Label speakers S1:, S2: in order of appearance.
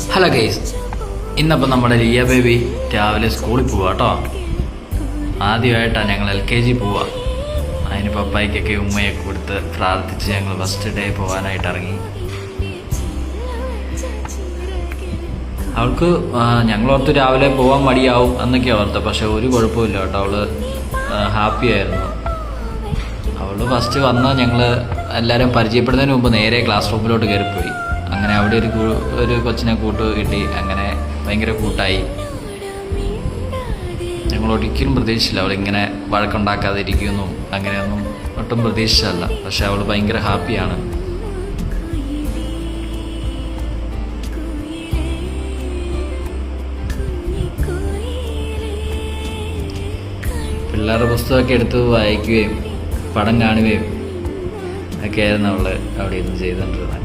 S1: Hello guys, ഇന്നപ്പോൾ നമ്മുടെ Liya baby രാവിലെ സ്കൂളിൽ പോവാ കേട്ടോ. ആദ്യമായിട്ടാണ് ഞങ്ങൾ LKG പോവുക. അതിന് പപ്പായ്ക്കൊക്കെ ഉമ്മയൊക്കെ കൊടുത്ത് പ്രാർത്ഥിച്ച് ഞങ്ങൾ ഫസ്റ്റ് ഡേ പോകാനായിട്ട് ഇറങ്ങി. അവൾക്ക് ഞങ്ങളോർത്ത് രാവിലെ പോകാൻ മടിയാവും എന്നൊക്കെ ഓർത്ത്, പക്ഷെ ഒരു കുഴപ്പമില്ല കേട്ടോ. അവള് ഹാപ്പി ആയിരുന്നു. അവൾ ഫസ്റ്റ് വന്നാൽ ഞങ്ങൾ എല്ലാവരും പരിചയപ്പെടുന്നതിന് മുമ്പ് നേരെ ക്ലാസ് റൂമിലോട്ട് കയറിപ്പോയി. അങ്ങനെ അവിടെ ഒരു കൊച്ചിനെ കൂട്ട് കിട്ടി. അങ്ങനെ ഭയങ്കര കൂട്ടായി. ഞങ്ങൾ ഒരിക്കലും പ്രതീക്ഷിച്ചില്ല അവളിങ്ങനെ വഴക്കുണ്ടാക്കാതെ ഇരിക്കുമെന്നും അങ്ങനെയൊന്നും ഒട്ടും പ്രതീക്ഷിച്ചല്ല. പക്ഷെ അവൾ ഭയങ്കര ഹാപ്പിയാണ്. പിള്ളേരുടെ പുസ്തകമൊക്കെ എടുത്ത് വായിക്കുകയും പടം കാണുകയും ഒക്കെയായിരുന്നു അവൾ അവിടെ ഇരുന്ന് ചെയ്തുകൊണ്ടിരുന്നത്.